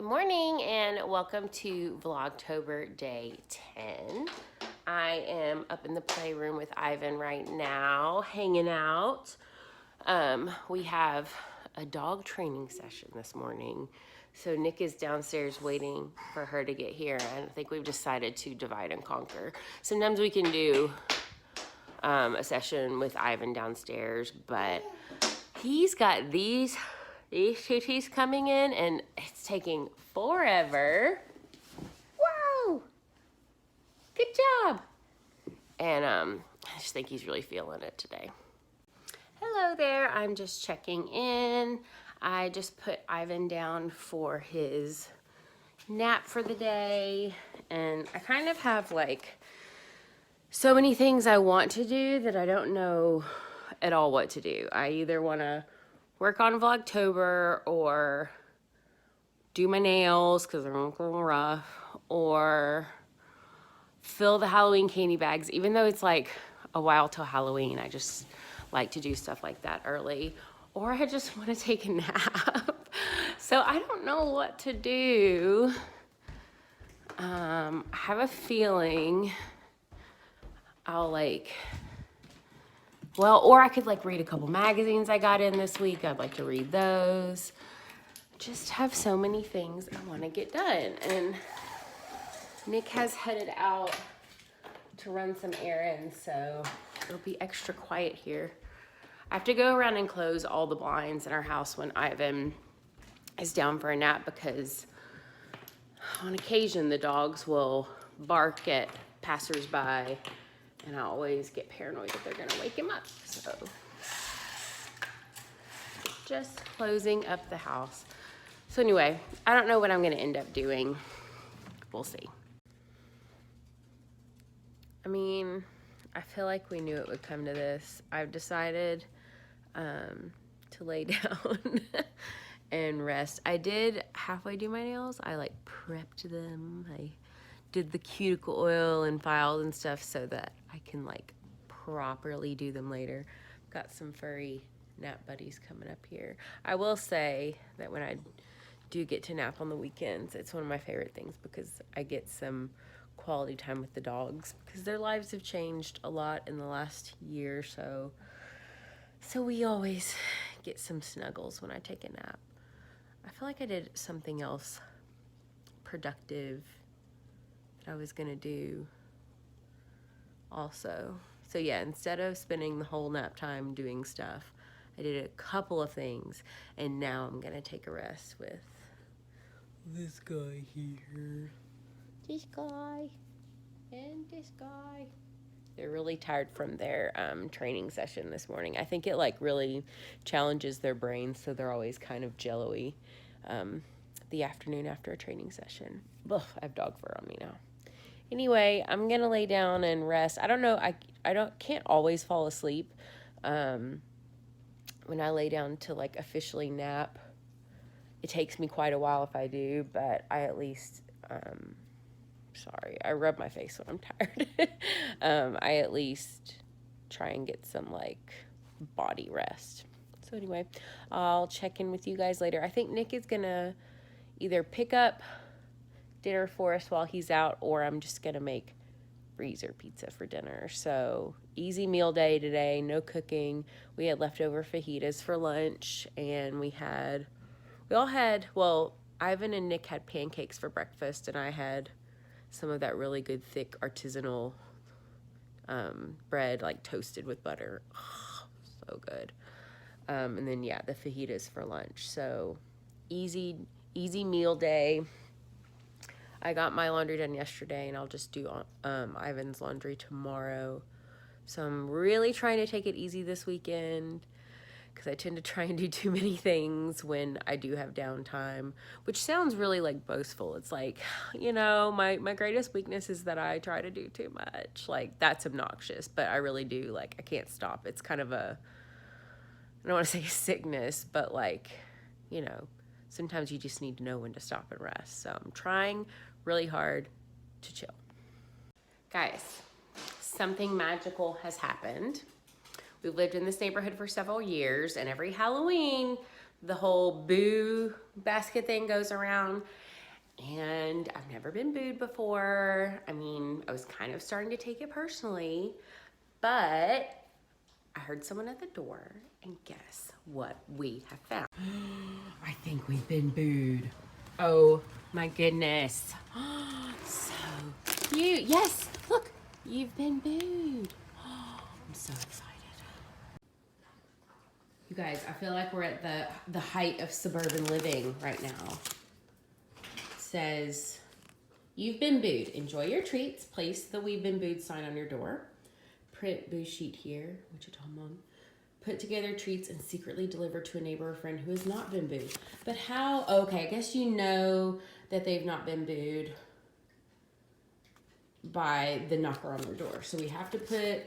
Good morning and welcome to Vlogtober day 10. I am up in the playroom with Ivan right now, hanging out. We have a dog training session this morning. So Nick is downstairs waiting for her to get here, and I think we've decided to divide and conquer. Sometimes we can do a session with Ivan downstairs, but he's got these tutties coming in and it's taking forever. Wow, good job. And I just think he's really feeling it today. Hello there, I'm just checking in. I just put Ivan down for his nap for the day, and I kind of have like so many things I want to do that I don't know at all what to do. I either want to work on Vlogtober or do my nails because they're a little rough, or fill the Halloween candy bags. Even though it's like a while till Halloween, I just like to do stuff like that early, or I just want to take a nap. So I don't know what to do. I have a feeling I'll or I could like read a couple magazines I got in this week. I'd like to read those. Just have so many things I want to get done. And Nick has headed out to run some errands, so it'll be extra quiet here. I have to go around and close all the blinds in our house when Ivan is down for a nap, because on occasion the dogs will bark at passersby, and I always get paranoid that they're gonna wake him up. So just closing up the house. So anyway, I don't know what I'm gonna end up doing. We'll see. I mean, I feel like we knew it would come to this. I've decided to lay down and rest. I did halfway do my nails. I like prepped them. I did the cuticle oil and files and stuff so that I can like properly do them later. Got some furry nap buddies coming up here. I will say that when I do get to nap on the weekends, it's one of my favorite things because I get some quality time with the dogs because their lives have changed a lot in the last year or so. So we always get some snuggles when I take a nap. I feel like I did something else productive that I was gonna do also. So yeah, instead of spending the whole nap time doing stuff, I did a couple of things, and now I'm gonna take a rest with this guy here. This guy and this guy. They're really tired from their training session this morning. I think it like really challenges their brains, so they're always kind of jello-y the afternoon after a training session. Ugh, I have dog fur on me now. Anyway, I'm gonna lay down and rest. I don't know, I can't always fall asleep when I lay down to like officially nap. It takes me quite a while if I do, but I at least sorry, I rub my face when I'm tired. I at least try and get some like body rest. So anyway, I'll check in with you guys later. I think Nick is gonna either pick up dinner for us while he's out, or I'm just gonna make freezer pizza for dinner. So easy meal day today, no cooking. We had leftover fajitas for lunch, and well, Ivan and Nick had pancakes for breakfast, and I had some of that really good thick artisanal bread, like toasted with butter. Oh, so good. And then yeah, the fajitas for lunch. So easy meal day. I got my laundry done yesterday, and I'll just do Ivan's laundry tomorrow. So I'm really trying to take it easy this weekend because I tend to try and do too many things when I do have downtime, which sounds really like boastful. It's like, you know, my greatest weakness is that I try to do too much. Like, that's obnoxious, but I really do. Like, I can't stop. It's kind of I don't want to say a sickness, but like, you know, sometimes you just need to know when to stop and rest. So I'm trying really hard to chill. Guys, something magical has happened. We've lived in this neighborhood for several years, and every Halloween, the whole boo basket thing goes around. And I've never been booed before. I mean, I was kind of starting to take it personally, but I heard someone at the door, and guess what we have found? I think we've been booed. Oh my goodness. So cute. Yes, look, you've been booed. I'm so excited. You guys, I feel like we're at the height of suburban living right now. It says, you've been booed. Enjoy your treats. Place the we've been booed sign on your door. Print boo sheet here, Wichita Mom. Put together treats and secretly deliver to a neighbor or friend who has not been booed. But how? Okay, I guess you know that they've not been booed by the knocker on their door. So we have to put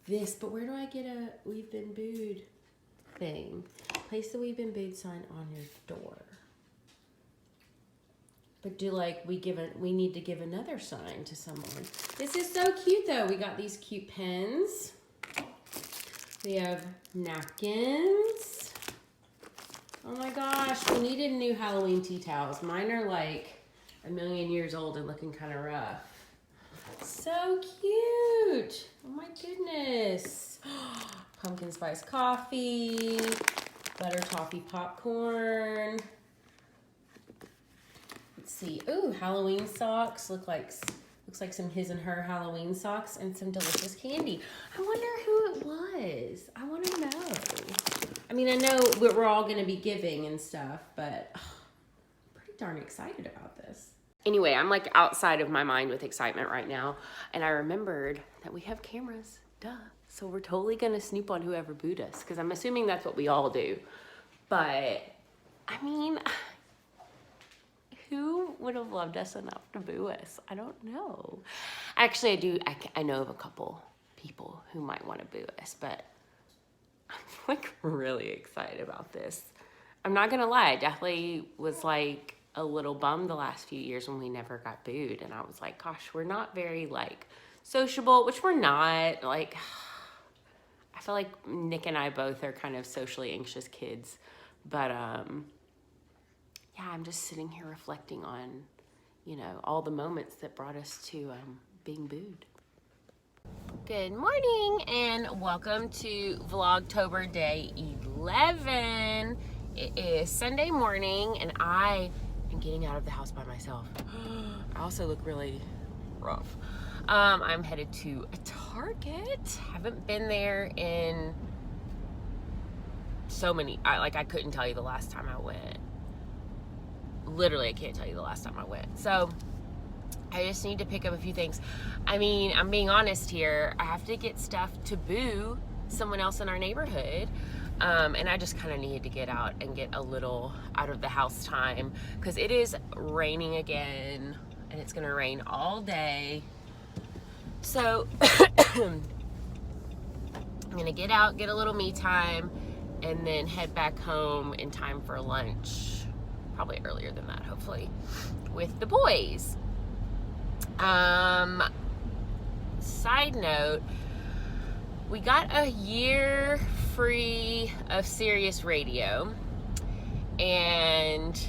this, but where do I get a we've been booed thing? Place the we've been booed sign on your door. But do like we need to give another sign to someone. This is so cute though. We got these cute pens. We have napkins. Oh my gosh, we needed new Halloween tea towels. Mine are like a million years old and looking kind of rough. So cute. Oh my goodness. Pumpkin spice coffee, butter toffee popcorn. Let's see. Ooh, Halloween socks. Looks like some his and her Halloween socks and some delicious candy. I wonder who it was. I want to know. I mean, I know we're all going to be giving and stuff, but I'm pretty darn excited about this. Anyway, I'm like outside of my mind with excitement right now. And I remembered that we have cameras. Duh. So we're totally going to snoop on whoever booed us, because I'm assuming that's what we all do. But, I mean, who would have loved us enough to boo us? I don't know. Actually, I know of a couple people who might want to boo us, but I'm like really excited about this. I'm not gonna lie, I definitely was like a little bummed the last few years when we never got booed, and I was like, gosh, we're not very like sociable, which we're not. Like, I feel like Nick and I both are kind of socially anxious kids, but yeah, I'm just sitting here reflecting on, you know, all the moments that brought us to being booed. Good morning and welcome to Vlogtober day 11. It is Sunday morning and I am getting out of the house by myself. I also look really rough. I'm headed to a Target. Haven't been there in so many, I couldn't tell you the last time I went. Literally, I can't tell you the last time I went. So I just need to pick up a few things. I mean, I'm being honest here. I have to get stuff to boo someone else in our neighborhood. And I just kind of need to get out and get a little out of the house time, because it is raining again and it's gonna rain all day. So I'm gonna get out, get a little me time, and then head back home in time for lunch. Probably earlier than that, hopefully, with the boys. Side note, we got a year free of Sirius Radio, and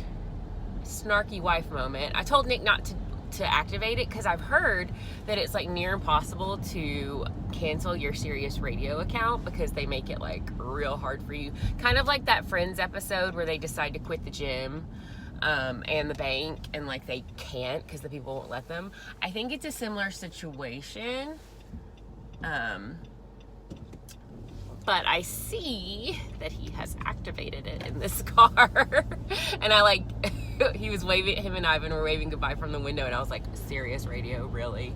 snarky wife moment. I told Nick not to activate it because I've heard that it's like near impossible to cancel your Sirius Radio account because they make it like real hard for you. Kind of like that Friends episode where they decide to quit the gym and the bank, and like they can't because the people won't let them. I think it's a similar situation. But I see that he has activated it in this car. And I like, him and Ivan were waving goodbye from the window, and I was like, Sirius Radio, really?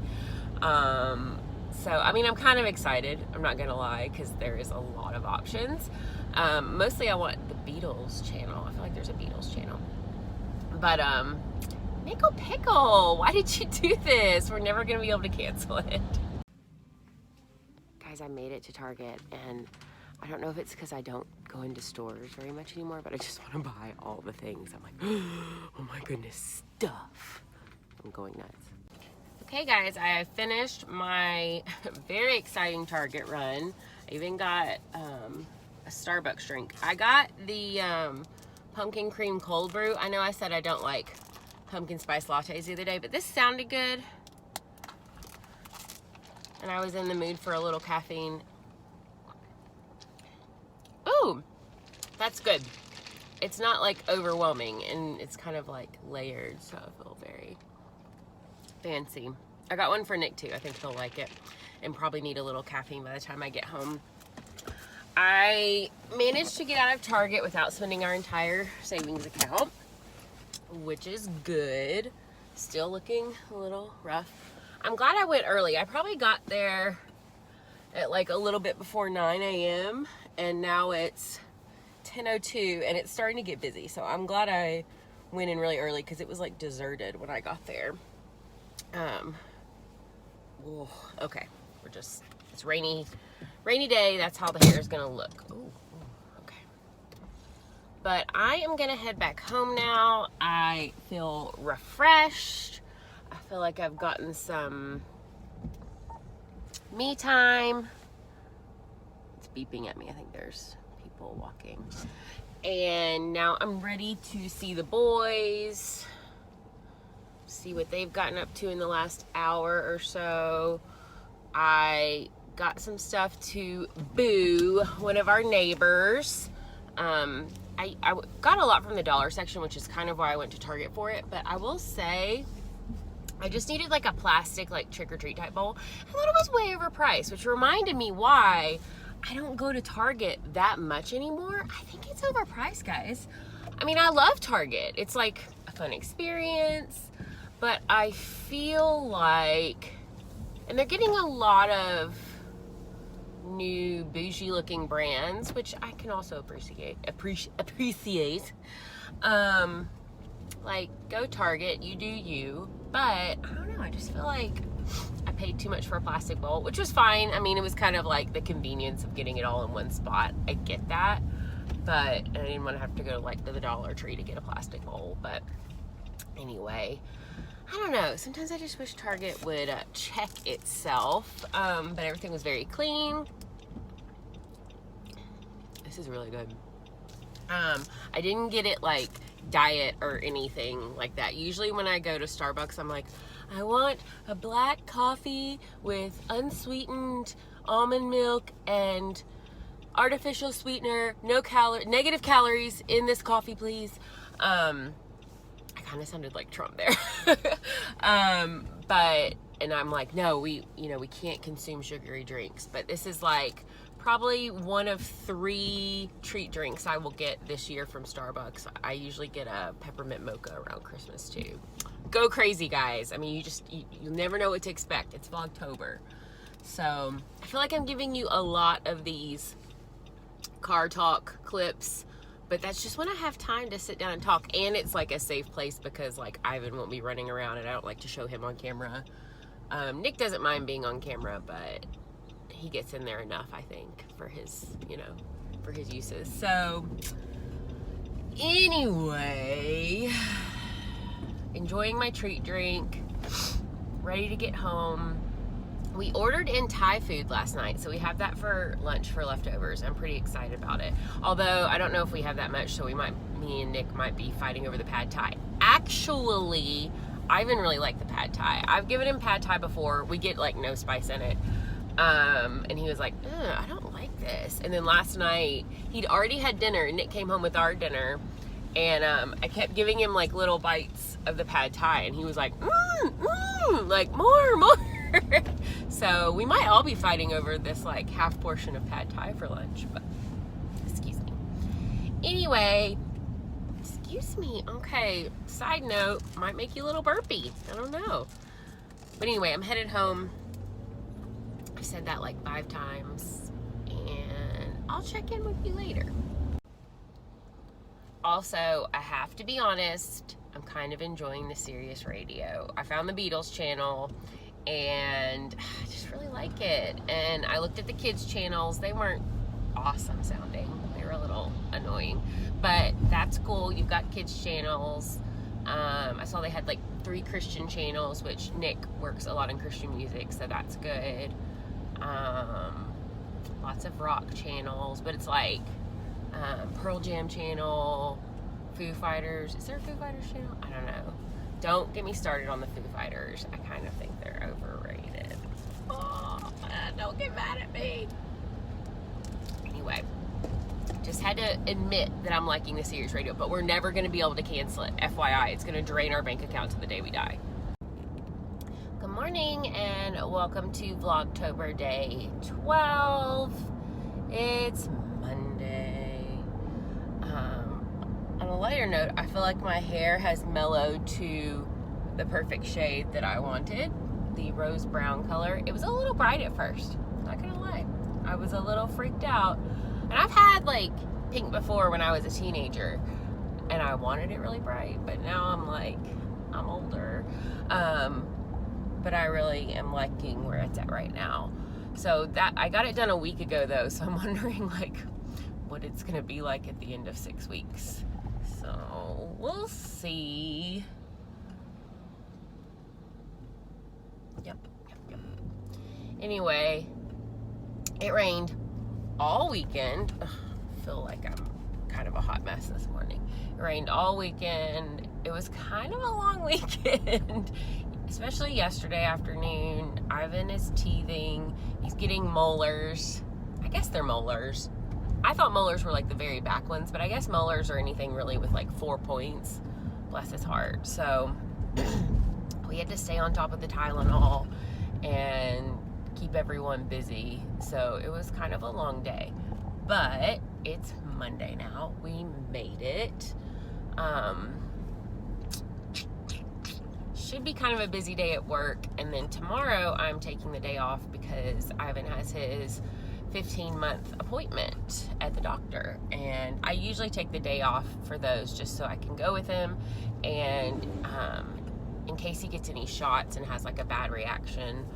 So, I mean, I'm kind of excited, I'm not gonna lie, because there is a lot of options. Mostly I want the Beatles channel. I feel like there's a Beatles channel. But, Nickle Pickle, why did you do this? We're never gonna be able to cancel it. Guys, I made it to Target, and I don't know if it's because I don't go into stores very much anymore, but I just want to buy all the things. I'm like, oh my goodness, stuff. I'm going nuts. Okay, guys, I have finished my very exciting Target run. I even got a Starbucks drink. I got the pumpkin cream cold brew. I know I said I don't like pumpkin spice lattes the other day, but this sounded good. And I was in the mood for a little caffeine. Ooh, that's good. It's not like overwhelming, and it's kind of like layered, so I feel very fancy. I got one for Nick too. I think he'll like it and probably need a little caffeine by the time I get home. I managed to get out of Target without spending our entire savings account, which is good. Still looking a little rough. I'm glad I went early. I probably got there at like a little bit before 9 a.m. and now it's 10:02 and it's starting to get busy. So I'm glad I went in really early because it was like deserted when I got there. Okay, it's rainy day. That's how the hair is gonna look. Ooh, okay. But I am gonna head back home now. I feel refreshed. I feel like I've gotten some me time. It's beeping at me. I think there's people walking. And now I'm ready to see the boys, see what they've gotten up to in the last hour or so. I got some stuff to Boo, one of our neighbors. I got a lot from the dollar section, which is kind of why I went to Target for it. But I will say, I just needed like a plastic like trick-or-treat type bowl. I thought it was way overpriced, which reminded me why I don't go to Target that much anymore. I think it's overpriced, guys. I mean, I love Target. It's like a fun experience, but I feel like, and they're getting a lot of new bougie looking brands, which I can also appreciate. Like, go Target, you do you. But I don't know, I just feel like I paid too much for a plastic bowl, which was fine. I mean, it was kind of like the convenience of getting it all in one spot. I get that, but I didn't want to have to go like to the Dollar Tree to get a plastic bowl. But anyway, I don't know. Sometimes I just wish Target would check itself. But everything was very clean. This is really good. I didn't get it like diet or anything like that. Usually when I go to Starbucks, I'm like, I want a black coffee with unsweetened almond milk and artificial sweetener, negative calories in this coffee, please. I kind of sounded like Trump there. And I'm like, no, we can't consume sugary drinks. But this is like probably one of 3 treat drinks I will get this year from Starbucks. I usually get a peppermint mocha around Christmas too. Go crazy, guys. I mean, you never know what to expect. It's Vlogtober. So I feel like I'm giving you a lot of these car talk clips, but that's just when I have time to sit down and talk. And it's like a safe place because like Ivan won't be running around and I don't like to show him on camera. Nick doesn't mind being on camera, but he gets in there enough, I think, for his, for his uses. So anyway, enjoying my treat drink, ready to get home. We ordered in Thai food last night, so we have that for lunch for leftovers. I'm pretty excited about it. Although I don't know if we have that much, so me and Nick might be fighting over the pad Thai. Actually, Ivan really liked the pad Thai. I've given him pad Thai before. We get like no spice in it. And he was like, I don't like this. And then last night, he'd already had dinner. Nick came home with our dinner. And I kept giving him like little bites of the pad Thai. And he was like, like more. So we might all be fighting over this like half portion of pad Thai for lunch. But excuse me. Anyway, excuse me. Okay, side note, might make you a little burpy. I don't know. But anyway, I'm headed home. I've said that like 5 times, and I'll check in with you later. Also, I have to be honest, I'm kind of enjoying the Sirius radio. I found the Beatles channel, and I just really like it. And I looked at the kids' channels. They weren't awesome sounding. They were a little annoying, but that's cool. You've got kids' channels. I saw they had like 3 Christian channels, which Nick works a lot in Christian music, so that's good. Lots of rock channels, but it's like Pearl Jam channel, Foo Fighters. Is there a Foo Fighters channel? I don't know. Don't get me started on the Foo Fighters. I kind of think they're overrated. Oh, man, don't get mad at me. Anyway, just had to admit that I'm liking the Sirius radio, but we're never going to be able to cancel it. FYI, it's going to drain our bank account to the day we die. Good morning and welcome to Vlogtober day 12. It's Monday. On a lighter note, I feel like my hair has mellowed to the perfect shade that I wanted, the rose brown color. It was a little bright at first, not gonna lie. I was a little freaked out. And I've had like pink before when I was a teenager, and I wanted it really bright, but now I'm like, I'm older. But I really am liking where it's at right now. So that, I got it done a week ago though, so I'm wondering like what it's gonna be like at the end of 6 weeks. So we'll see. Yep. Anyway, it rained all weekend. Ugh, I feel like I'm kind of a hot mess this morning. It rained all weekend. It was kind of a long weekend, especially yesterday afternoon. Ivan is teething. He's getting molars. I guess they're molars. I thought molars were like the very back ones, but I guess molars are anything really with like 4 points. Bless his heart. So we had to stay on top of the Tylenol and keep everyone busy. So it was kind of a long day, but it's Monday now. We made it. Should be kind of a busy day at work, and then tomorrow I'm taking the day off because Ivan has his 15-month appointment at the doctor, and I usually take the day off for those just so I can go with him, and in case he gets any shots and has like a bad reaction,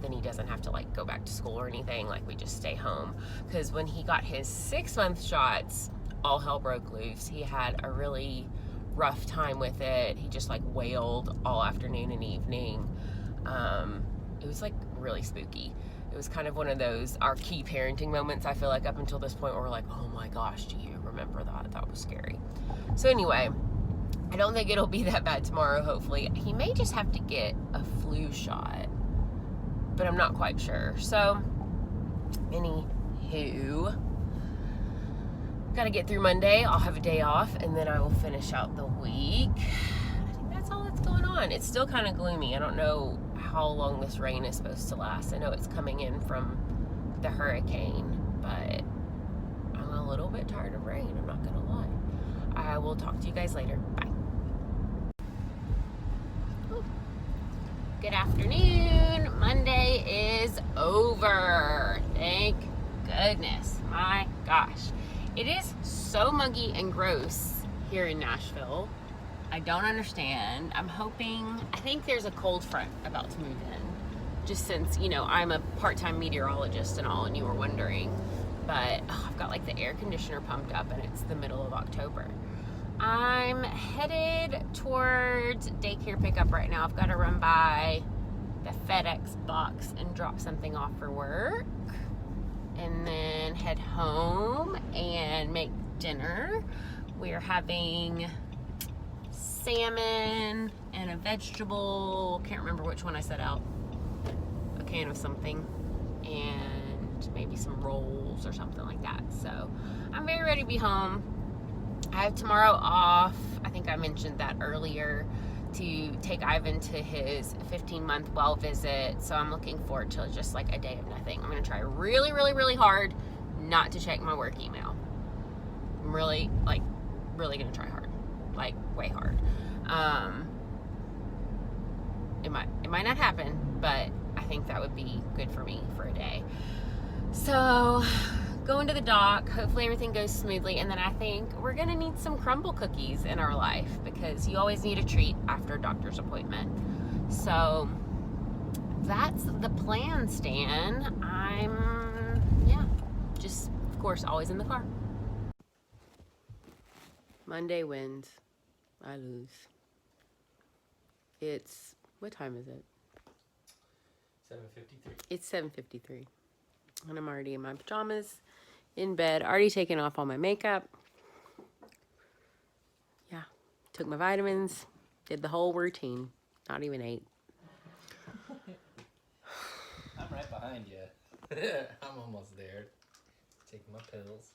then he doesn't have to like go back to school or anything. Like, we just stay home, because when he got his 6-month shots, all hell broke loose. He had a really rough time with it. He just like wailed all afternoon and evening. It was like really spooky. It was kind of one of those, our key parenting moments, I feel like, up until this point where we're like, oh my gosh, do you remember that? That was scary. So anyway, I don't think it'll be that bad tomorrow, hopefully. He may just have to get a flu shot, but I'm not quite sure. So, anywho, gotta get through Monday. I'll have a day off, and then I will finish out the week. I think that's all that's going on. It's still kind of gloomy. I don't know how long this rain is supposed to last. I know it's coming in from the hurricane, but I'm a little bit tired of rain, I'm not gonna lie. I will talk to you guys later. Bye. Good afternoon. Monday is over. Thank goodness. My gosh. It is so muggy and gross here in Nashville. I don't understand. I'm hoping, I think there's a cold front about to move in, just since, you know, I'm a part-time meteorologist and all, and you were wondering. But I've got like the air conditioner pumped up, and it's the middle of October. I'm headed towards daycare pickup right now. I've got to run by the FedEx box and drop something off for work, and then head home and make dinner. We're having salmon and a vegetable, can't remember which one I set out, a can of something, and maybe some rolls or something like that. So I'm very ready to be home. I have tomorrow off. I think I mentioned that earlier, to take Ivan to his 15-month well visit. So I'm looking forward to just like a day of nothing. I'm gonna try really, really, really hard not to check my work email. I'm really gonna try hard, like way hard. It might not happen, but I think that would be good for me for a day. So going to the dock, hopefully everything goes smoothly, and then I think we're gonna need some crumble cookies in our life, because you always need a treat after a doctor's appointment. So that's the plan, Stan. Just of course always in the car. Monday wins, I lose. It's, what time is it? 7:53. It's 7:53, and I'm already in my pajamas, in bed, already taken off all my makeup. Yeah, took my vitamins, Did the whole routine. Not even ate. I'm right behind you. I'm almost there. Taking my pills.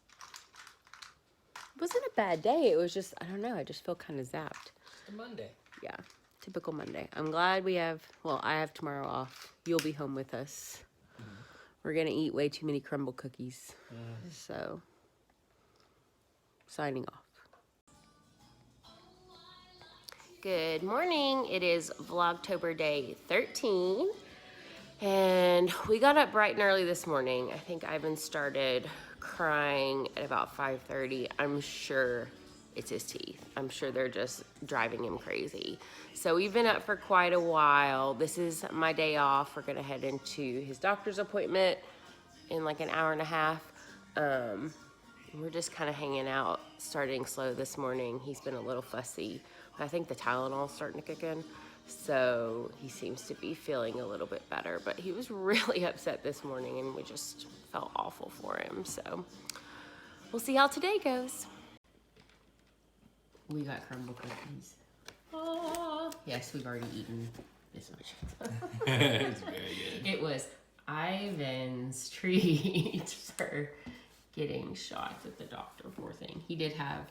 It wasn't a bad day. It was just, I don't know, I just feel kind of zapped. It's a Monday. Yeah, typical Monday. I'm glad we have, well, I have tomorrow off. You'll be home with us. We're going to eat way too many crumble cookies. So, signing off. Good morning. It is Vlogtober day 13. And we got up bright and early this morning. I think Ivan started crying at about 5:30. I'm sure it's his teeth. I'm sure they're just driving him crazy. So we've been up for quite a while. This is my day off. We're gonna head into his doctor's appointment in like an hour and a half. We're just kind of hanging out, starting slow this morning. He's been a little fussy, but I think the Tylenol's starting to kick in. So he seems to be feeling a little bit better, but he was really upset this morning and we just felt awful for him. So we'll see how today goes. We got crumble cookies. Oh, yes, we've already eaten this much. It's very good. It was Ivan's treat for getting shots at the doctor, poor thing. He did have,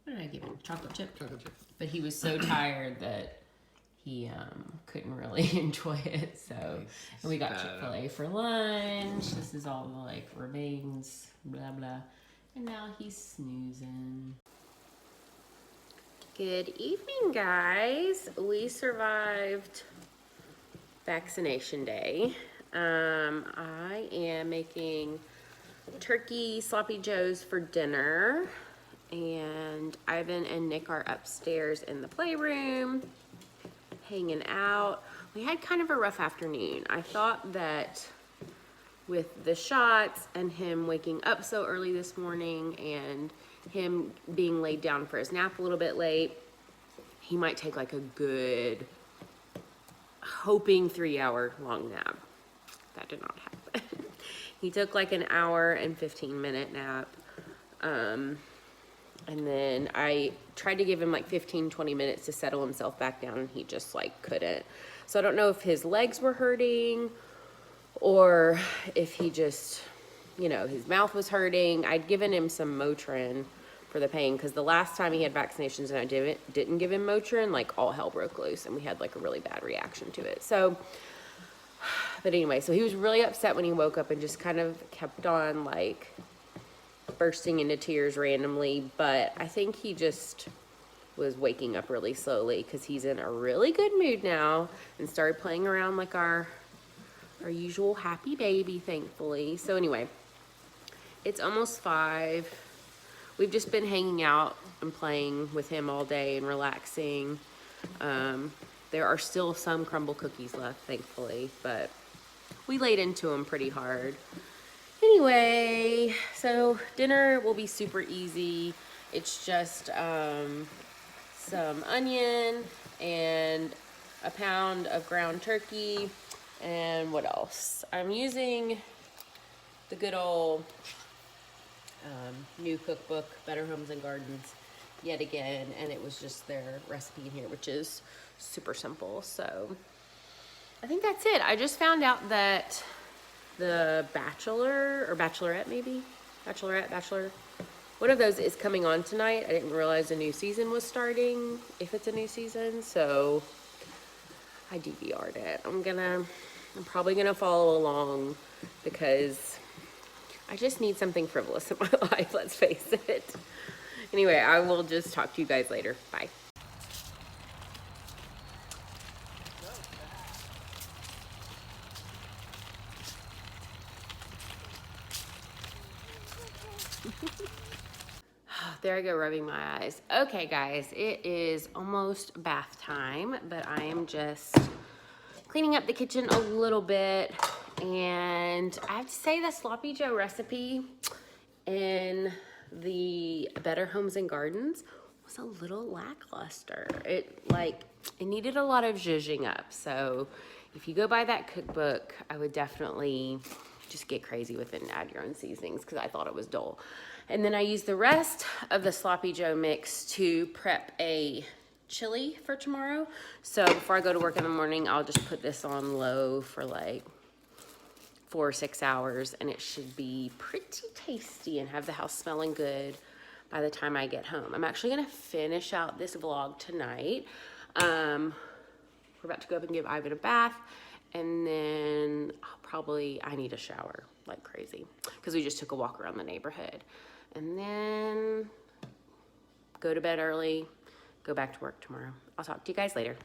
what did I give him? Chocolate chip? Chocolate chip. But he was so tired that he couldn't really enjoy it. So, and we got Chick-fil-A for lunch. This is all the like remains, blah, blah. And now he's snoozing. Good evening, guys. We survived vaccination day. I am making turkey sloppy joes for dinner, and Ivan and Nick are upstairs in the playroom hanging out. We had kind of a rough afternoon. I thought that with the shots and him waking up so early this morning and him being laid down for his nap a little bit late, he might take like a good, hoping 3-hour long nap. That did not happen. He took like an hour and 15-minute nap. And then I tried to give him like 15-20 minutes to settle himself back down, and he just like couldn't. So I don't know if his legs were hurting or if he just, you know, his mouth was hurting. I'd given him some Motrin for the pain because the last time he had vaccinations and I didn't give him Motrin, like all hell broke loose and we had like a really bad reaction to it. So, but anyway, so he was really upset when he woke up and just kind of kept on like bursting into tears randomly. But I think he just was waking up really slowly because he's in a really good mood now and started playing around like our usual happy baby, thankfully. So anyway, it's almost 5. We've just been hanging out and playing with him all day and relaxing. There are still some crumble cookies left, thankfully, but we laid into them pretty hard. Anyway, so dinner will be super easy. It's just some onion and a pound of ground turkey. And what else? I'm using the good old new cookbook, Better Homes and Gardens, yet again, and it was just their recipe in here, which is super simple. So I think that's it. I just found out that the Bachelor or Bachelorette, maybe Bachelor, one of those is coming on tonight. I didn't realize a new season was starting, if it's a new season, so I DVR'd it. I'm probably gonna follow along because I just need something frivolous in my life, let's face it. Anyway, I will just talk to you guys later. Bye. There I go, rubbing my eyes. Okay, guys, it is almost bath time, but I am just cleaning up the kitchen a little bit. And I have to say the Sloppy Joe recipe in the Better Homes and Gardens was a little lackluster. It needed a lot of zhuzhing up. So if you go buy that cookbook, I would definitely just get crazy with it and add your own seasonings because I thought it was dull. And then I used the rest of the Sloppy Joe mix to prep a chili for tomorrow. So before I go to work in the morning, I'll just put this on low for like 4 or 6 hours, and it should be pretty tasty and have the house smelling good by the time I get home. I'm actually gonna finish out this vlog tonight. We're about to go up and give Ivan a bath, and then I need a shower like crazy because we just took a walk around the neighborhood, and then go to bed early, go back to work tomorrow. I'll talk to you guys later.